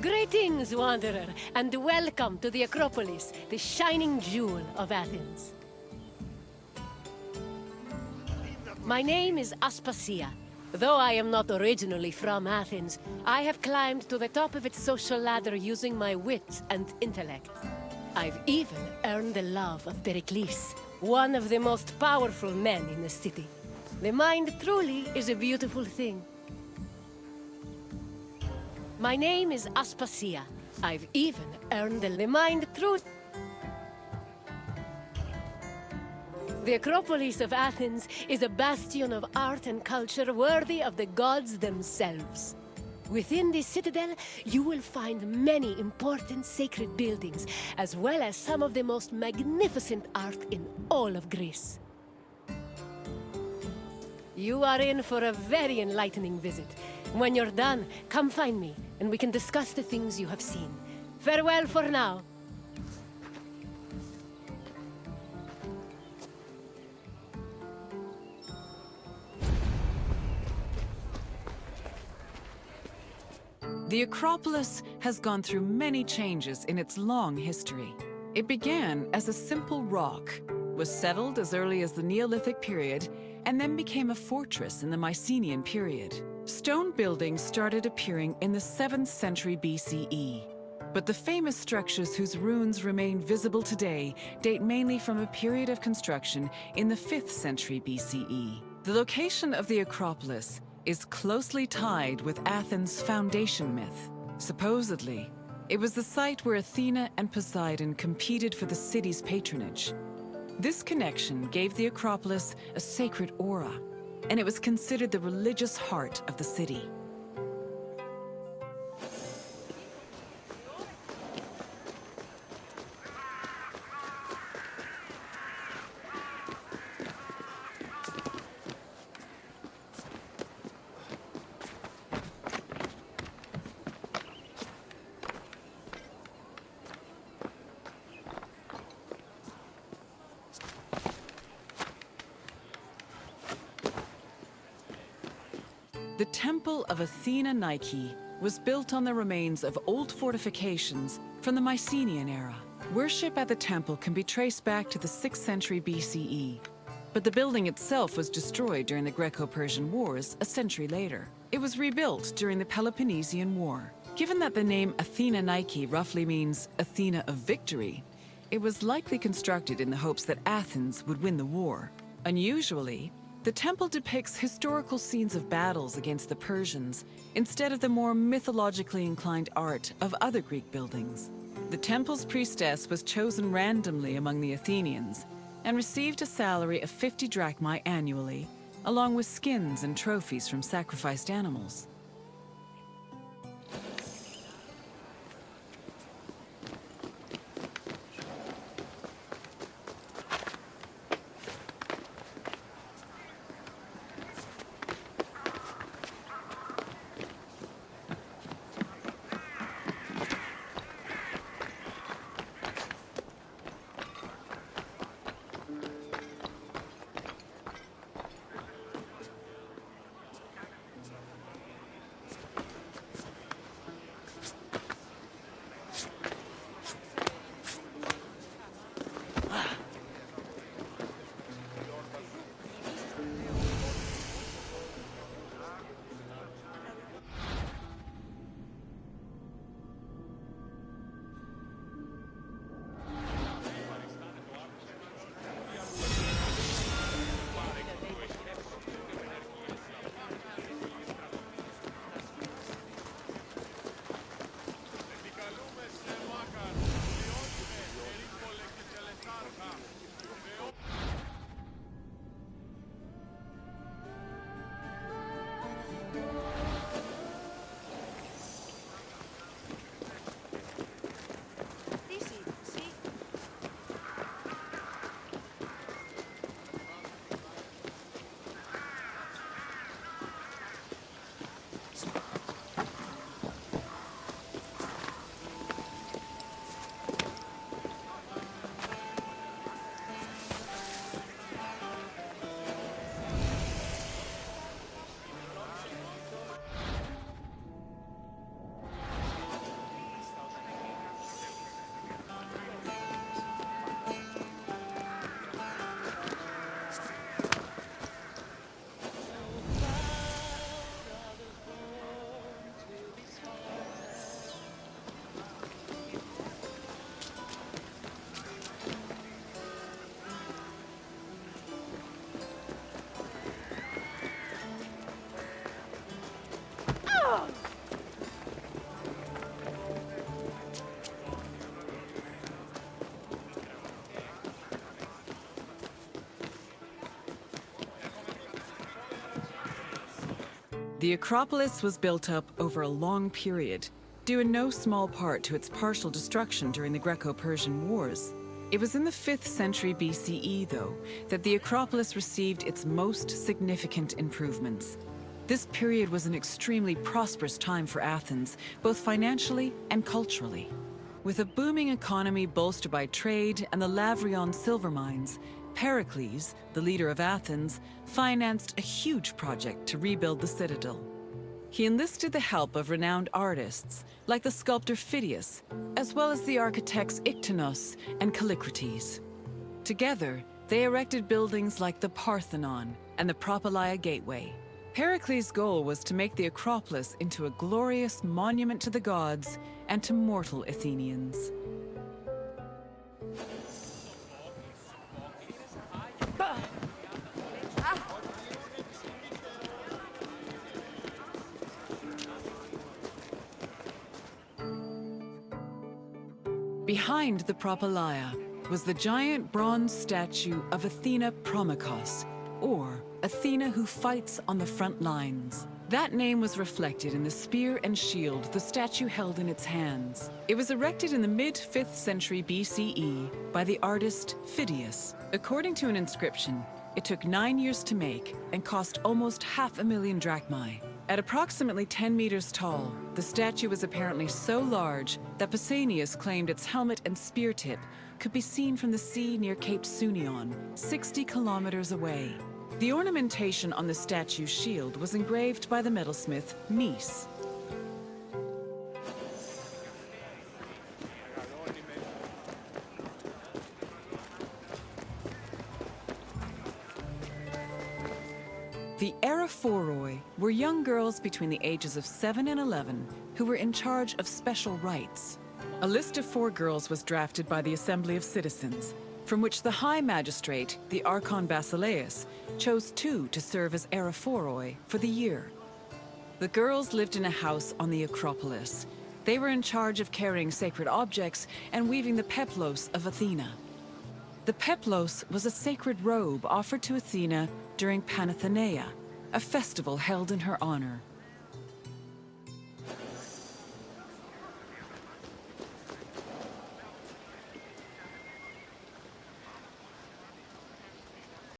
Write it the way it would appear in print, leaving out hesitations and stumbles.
Greetings, Wanderer, and welcome to the Acropolis, the shining jewel of Athens. My name is Aspasia. Though I am not originally from Athens, I have climbed to the top of its social ladder using my wit and intellect. I've even earned the love of Pericles, one of the most powerful men in the city. The mind truly is a beautiful thing. My name is Aspasia. I've even earned the mind truth. The Acropolis of Athens is a bastion of art and culture worthy of the gods themselves. Within this citadel, you will find many important sacred buildings, as well as some of the most magnificent art in all of Greece. You are in for a very enlightening visit. When you're done, come find me, and we can discuss the things you have seen. Farewell for now. The Acropolis has gone through many changes in its long history. It began as a simple rock, was settled as early as the Neolithic period, and then became a fortress in the Mycenaean period. Stone buildings started appearing in the 7th century BCE. But the famous structures whose ruins remain visible today date mainly from a period of construction in the 5th century BCE. The location of the Acropolis is closely tied with Athens' foundation myth. Supposedly, it was the site where Athena and Poseidon competed for the city's patronage. This connection gave the Acropolis a sacred aura, and it was considered the religious heart of the city. The Temple of Athena Nike was built on the remains of old fortifications from the Mycenaean era. Worship at the temple can be traced back to the 6th century BCE, but the building itself was destroyed during the Greco-Persian Wars a century later. It was rebuilt during the Peloponnesian War. Given that the name Athena Nike roughly means Athena of victory, it was likely constructed in the hopes that Athens would win the war. Unusually, the temple depicts historical scenes of battles against the Persians instead of the more mythologically inclined art of other Greek buildings. The temple's priestess was chosen randomly among the Athenians and received a salary of 50 drachmae annually, along with skins and trophies from sacrificed animals. The Acropolis was built up over a long period, due in no small part to its partial destruction during the Greco-Persian Wars. It was in the 5th century BCE, though, that the Acropolis received its most significant improvements. This period was an extremely prosperous time for Athens, both financially and culturally. With a booming economy bolstered by trade and the Lavrion silver mines, Pericles, the leader of Athens, financed a huge project to rebuild the citadel. He enlisted the help of renowned artists, like the sculptor Phidias, as well as the architects Iktinos and Callicrates. Together, they erected buildings like the Parthenon and the Propylaea Gateway. Pericles' goal was to make the Acropolis into a glorious monument to the gods and to mortal Athenians. Behind the Propylaea was the giant bronze statue of Athena Promachos, or Athena who fights on the front lines. That name was reflected in the spear and shield the statue held in its hands. It was erected in the mid-5th century BCE by the artist Phidias. According to an inscription, it took 9 years to make and cost almost 500,000 drachmae. At approximately 10 meters tall, the statue was apparently so large that Pausanias claimed its helmet and spear tip could be seen from the sea near Cape Sunion, 60 kilometers away. The ornamentation on the statue's shield was engraved by the metalsmith Mies. The Eraforoy were young girls between the ages of 7 and 11 who were in charge of special rites. A list of 4 girls was drafted by the Assembly of Citizens, from which the High Magistrate, the Archon Basileus, chose 2 to serve as Eraforoy for the year. The girls lived in a house on the Acropolis. They were in charge of carrying sacred objects and weaving the peplos of Athena. The peplos was a sacred robe offered to Athena during Panathenaea, a festival held in her honor.